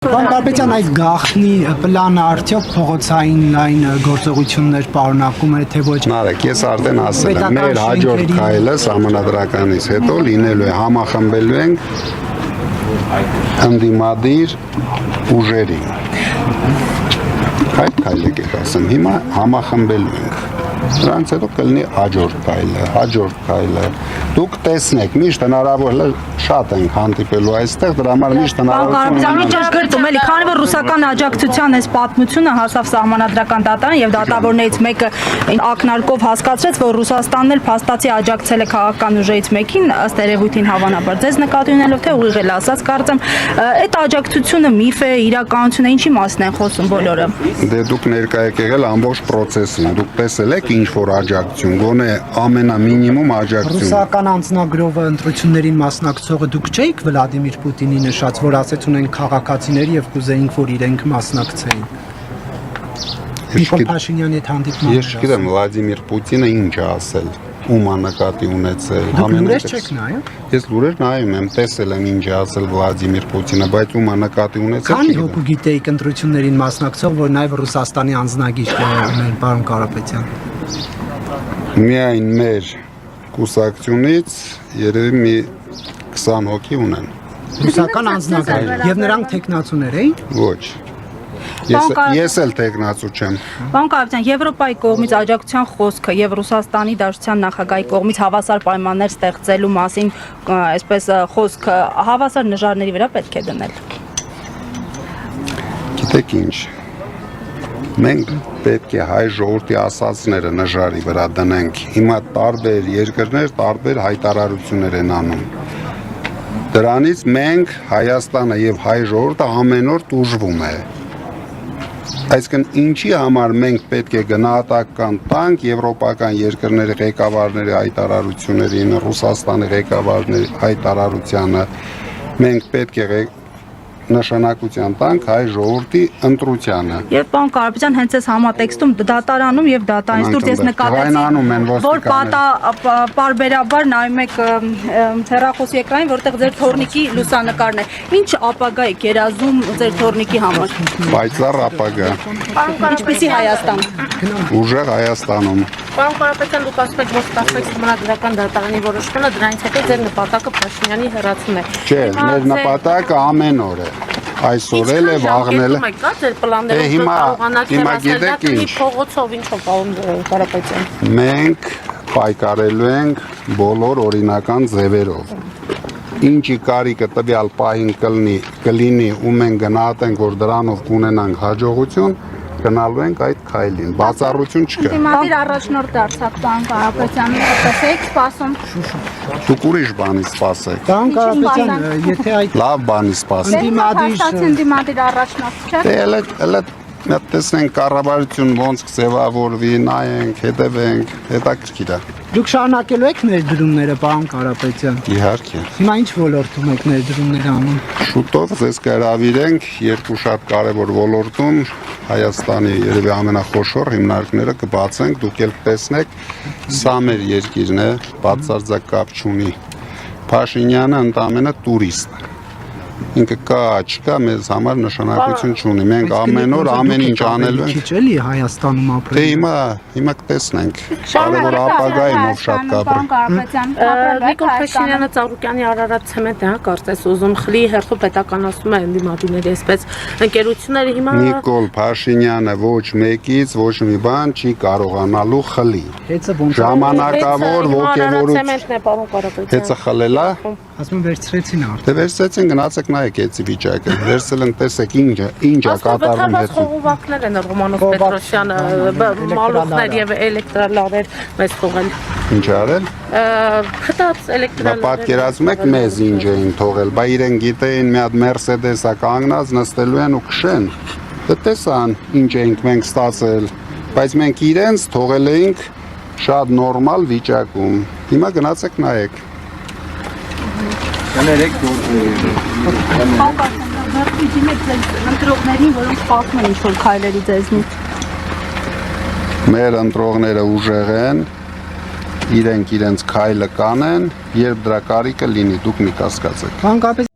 Պարոն Կարապետյան, այդ գաղտնի պլանը արդյոք փողոցային լայն գործողություններ պարունակում է, թե ոչ։ Նարեկ, ես արդեն ասել եմ, մեր հաջորդ քայլը սահմանադրականից հետո լինելու է համախմբելու ենք ընդդիմադիր ուժերի։ Այդ քայլը կասեմ, հիմա համախմբելու ենք։ Դրանից հետո կլինի հաջորդ քայլը։ Դուք տեսնեք, միշտ հնարավոր է շատ ենք հանդիպելու այստեղ, դրա համար միշտ հնարավորություն էլի, քանի որ ռուսական աջակցության այս պատմությունը հասավ սահմանադրական դատարան եւ դատավորներից մեկը ակնարկով հասկացրեց, որ Ռուսաստանն էլ փաստացի աջակցել է քաղաքական ուժերից մեկին, ըստ երևույթին հավանաբար։ Ձեզ նկատի ունելով թե ուղիղ էլ ասած, կարծեմ, այդ աջակցությունը միֆ է, իրականություն է, ինչի մասին են խոսում բոլորը։ Դե դուք ներկայ եք եղել ամբողջ process-ին, դուք տեսել եք ինչ որ աջակցություն, գոնե ամենամինիմում աջակցություն։ Ռուսական անձնագրովը ընտրություններին մասնակցողը դուք չէիք Վլադիմիր Պուտինի նշած, որ ասեց ունենք քաղաքացիներ եւ կուզեինք, որ իրենք մասնակցեին։ Նիկոլ Փաշինյանի հետ հանդիպման։ Ես գիտեմ Վլադիմիր Պուտինը ինչ է ասել, ում է նկատի ունեցել։ Լուրեր չեք նայում։ Ես լուրեր նայում եմ, տեսել եմ ինչ է ասել Վլադիմիր Պուտինը, բայց ում է նկատի ունեցել։ Քանի հոգու գիտեիք ընտրություններին մասնակցող, որ նաեւ Ռուսաստանի անձնագիր ունեն, պարոն Կարապետյան։ Միայն մեր կուսակցությունից երևի մի 20 հոգի ունեն։ Ռուսական անձնագիր եւ նրանք տեխնացուներ էին։ Ոչ։ Ես էլ տեխնացու չեմ։ Պարոն Կարապետյան, Եվրոպայի կողմից աջակցության խոսքը եւ Ռուսաստանի Դաշնության նախագահի կողմից հավասար պայմաններ ստեղծելու մասին, այսպես խոսքը հավասար նժարների վրա պետք է դնել։ Գիտեք ինչ։ Մենք պետք է հայ ժողովրդի ասածները նժարի վրա դնենք։ Հիմա տարբեր երկրներ տարբեր հայտարարություններ են անում։ Դրանից մենք Հայաստանը եւ հայ ժողովուրդը ամեն օր տուժվում է։ Այսինքն ինչի համար մենք պետք է գնահատական տանք եվրոպական երկրների ղեկավարների հայտարարություններին, Ռուսաստանի ղեկավարների հայտարարությանը, մենք պետք է նշանակության տանք հայ ժողովրդի ընտրությանը։ Եվ պարոն Կարապետյան, հենց այս համատեքստում դատարանում եւ դատարանից դուրս ես նկատեցի, որ պարբերաբար նայում եք հեռախոսի էկրանին, որտեղ ձեր թորնիկի լուսանկարն է։ Ինչ ապագա եք երազում ձեր թորնիկի համար։ Պայծառ ապագա։ Ինչպեսի Հայաստան։ Ուժեղ Հայաստանում։ Պարոն Կարապետյան, դուք ասում եք, որ ստացվեց սահմանադրական դատարանի որոշումը, դրանից հետո ձեր նպատակը Փաշինյանի հեռացումն է։ Չէ, մեր նպատակը ամեն օր է։ Այսօր էլ է, վաղնել է։ Կա ձեր պլաններով կարողանաք հեռացնել փողոցով ինչով, պարոն Կարապետյան։ Մենք պայքարելու ենք բոլոր օրինական ձևերով։ Ինչի կարիքը տվյալ պահին կլինի ու մենք գնահատենք, որ դրանով կունենանք հաջողություն, գնալու ենք այդ քայլին, բացառություն չկա։ Դիմադիր առաջնորդ դարձավ պարոն Կարապետյան, որպես եք սպասում։ Դուք ուրիշ բանի սպասեք։ Պարոն Կարապետյան, եթե այդ Լավ բանի սպասեք։ Դիմադիր առաջնորդ չէ։ Դե էլ տեսնենք կառավարություն ոնց կձևավորվի, նայենք, հետևենք, հետաքրքիր է։ դուք շարունակելու եք ներդրումները, պարոն Կարապետյան։ Իհարկե։ Հիմա ինչ ոլորտում եք ներդրումներ անում։ Շուտով ձեզ կհրավիրենք երկու շատ կարևոր ոլորտում Հայաստանի երևի ամենախոշոր հիմնարկները կբացենք, դուք էլ կտեսնեք, սա մեր երկիրն է, բացարձակ կապ չունի։ Փաշինյանը ընդամենը տուրիստ է։ Ինքը կա, չկա, մեզ համար նշանակություն չունի։ Մենք ամեն օր ամեն ինչ անելու ենք։ Քիչ էլի Հայաստանում ապրել։ Դե հիմա կտեսնենք։ Կարևոր ապագայում ով շատ կապրի։ Նիկոլ Փաշինյանը Ծառուկյանի Արարատ ցեմենտ է, կարծես ուզում խլի հերթով պետականացում է ընդդիմադիրների այսպես ընկերությունները հիմա Նիկոլ Փաշինյանը ոչ մեկից ոչ մի բան չի կարողանալու խլի։ Ժամանակավոր ոգևորություն։ ցեմենտն է, պարոն Կարապետյան։ Հեծը խլելա։ Ասում վերցրեցին արդեն։ Դե վերցրեցին, գնացեք նայեք էցի վիճակը։ Վերցել են, տեսեք ինչ է կատարվում հետո։ Խողովակներ են Ռոմանով Պետրոսյանը, մալուխներ եւ էլեկտրալարեր մեզ թողել։ Ինչ արել։ Խտած էլեկտրալարեր։ Պատկերացնում եք մեզ ինչ էին թողել, բա իրեն գիտեին մի հատ Mercedes-ա կանգնած նստելու են ու քշեն։ Դե տեսան ինչ էինք մենք ստացել, բայց մենք իրենց թողել էինք շատ նորմալ վիճակում։ Հիմա գնացեք նայեք։ Պարոն Կարապետյան, ընտրողներին, որոնք սպասում են ինչ-որ քայլերի ձեզնից։ Մեր ընտրողները ուժեղ են, իրենք իրենց քայլը կանեն, երբ դրա կարիքը լինի, դուք մի կասկածեք։